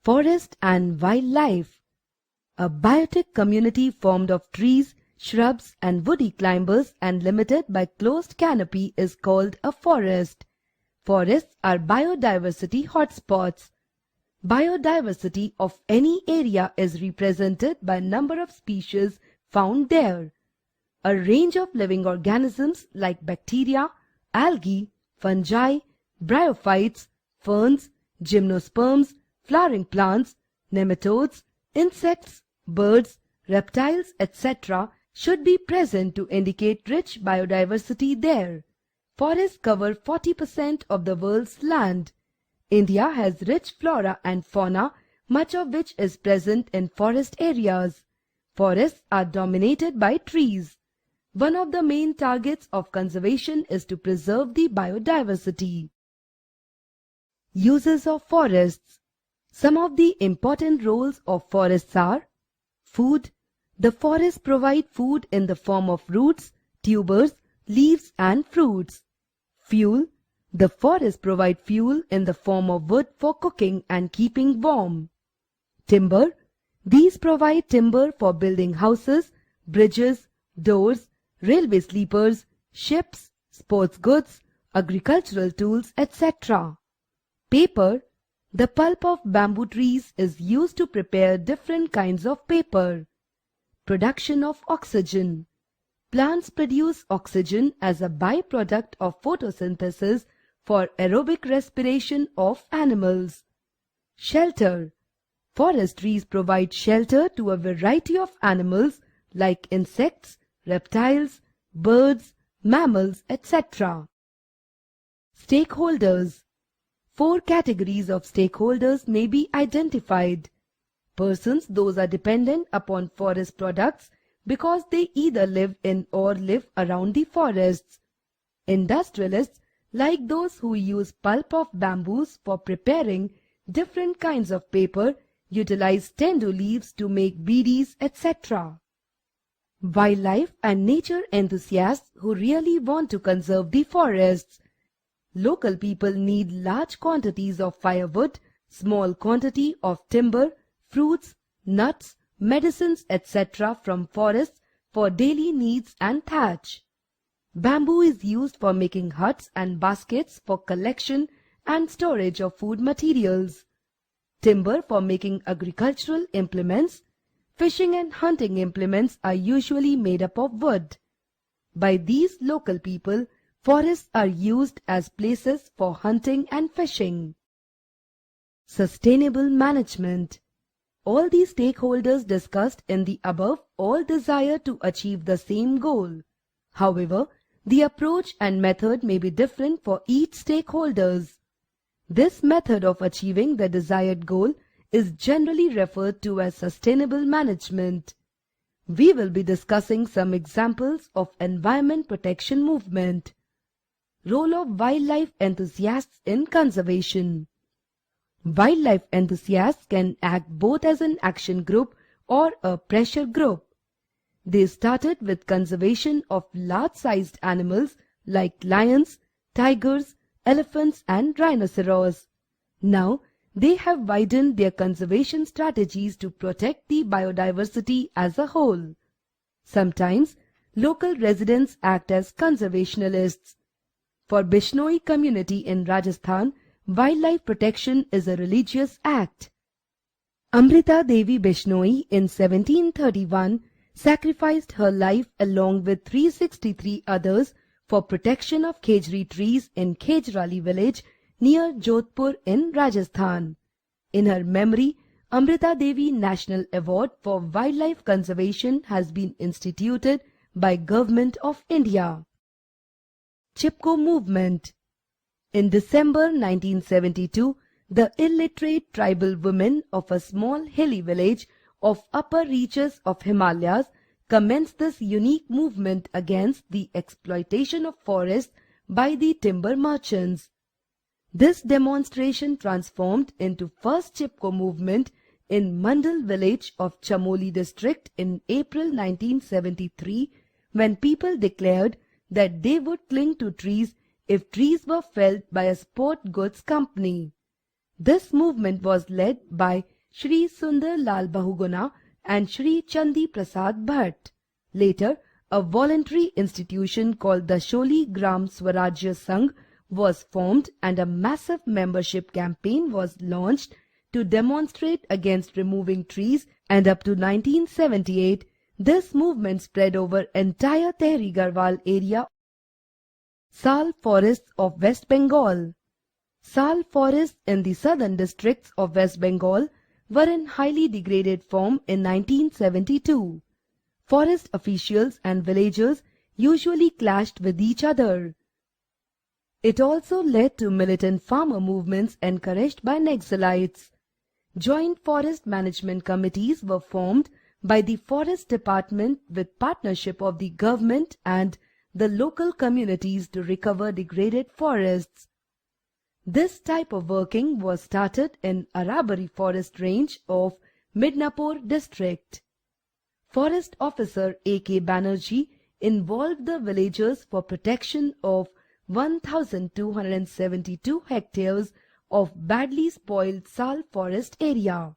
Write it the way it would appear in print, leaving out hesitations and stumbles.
Forest and wildlife. A biotic community formed of trees, shrubs and woody climbers and limited by closed canopy is called a forest. Forests are biodiversity hotspots. Biodiversity of any area is represented by number of species found there. A range of living organisms like bacteria, algae, fungi, bryophytes, ferns, gymnosperms, flowering plants, nematodes, insects, birds, reptiles, etc. should be present to indicate rich biodiversity there. Forests cover 40% of the world's land. India has rich flora and fauna, much of which is present in forest areas. Forests are dominated by trees. One of the main targets of conservation is to preserve the biodiversity. Uses of forests. Some of the important roles of forests are food. The forests provide food in the form of roots, tubers, leaves and fruits. Fuel. The forests provide fuel in the form of wood for cooking and keeping warm. Timber. These provide timber for building houses, bridges, doors, railway sleepers, ships, sports goods, agricultural tools, etc. Paper. The pulp of bamboo trees is used to prepare different kinds of paper. Production of oxygen. Plants produce oxygen as a byproduct of photosynthesis for aerobic respiration of animals. Shelter. Forest trees provide shelter to a variety of animals like insects, reptiles, birds, mammals, etc. Stakeholders. 4 categories of stakeholders may be identified. Persons, those are dependent upon forest products because they either live in or live around the forests. Industrialists, like those who use pulp of bamboos for preparing different kinds of paper, utilize tendu leaves to make beedis, etc. Wildlife and nature enthusiasts who really want to conserve the forests. Local people need large quantities of firewood, small quantity of timber, fruits, nuts, medicines, etc. from forests for daily needs and thatch. Bamboo is used for making huts and baskets for collection and storage of food materials. Timber for making agricultural implements. Fishing and hunting implements are usually made up of wood. By these local people, forests are used as places for hunting and fishing. Sustainable management. All the stakeholders discussed in the above all desire to achieve the same goal. However, the approach and method may be different for each stakeholders. This method of achieving the desired goal is generally referred to as sustainable management. We will be discussing some examples of environment protection movement. Role of wildlife enthusiasts in conservation. Wildlife enthusiasts can act both as an action group or a pressure group. They started with conservation of large-sized animals like lions, tigers, elephants and rhinoceros. Now, they have widened their conservation strategies to protect the biodiversity as a whole. Sometimes, local residents act as conservationists. For Bishnoi community in Rajasthan, wildlife protection is a religious act. Amrita Devi Bishnoi in 1731 sacrificed her life along with 363 others for protection of khejri trees in Khejrali village near Jodhpur in Rajasthan. In her memory, Amrita Devi National Award for Wildlife Conservation has been instituted by Government of India. Chipko Movement. In December 1972, the illiterate tribal women of a small hilly village of upper reaches of Himalayas commenced this unique movement against the exploitation of forests by the timber merchants. This demonstration transformed into first Chipko movement in Mandal village of Chamoli district in April 1973, when people declared that they would cling to trees if trees were felled by a sport goods company. This movement was led by Shri Sundar Lal Bahuguna and Shri Chandi Prasad Bhatt. Later, a voluntary institution called the Sholi Gram Swarajya Sangh was formed and a massive membership campaign was launched to demonstrate against removing trees, and up to 1978, this movement spread over entire Tehri Garhwal area. Sal forests of West Bengal. Sal forests in the southern districts of West Bengal were in highly degraded form in 1972. Forest officials and villagers usually clashed with each other. It also led to militant farmer movements encouraged by Naxalites. Joint forest management committees were formed by the Forest Department with partnership of the government and the local communities to recover degraded forests. This type of working was started in Arabari forest range of Midnapore district. Forest officer A.K. Banerjee involved the villagers for protection of 1,272 hectares of badly spoiled Sal forest area.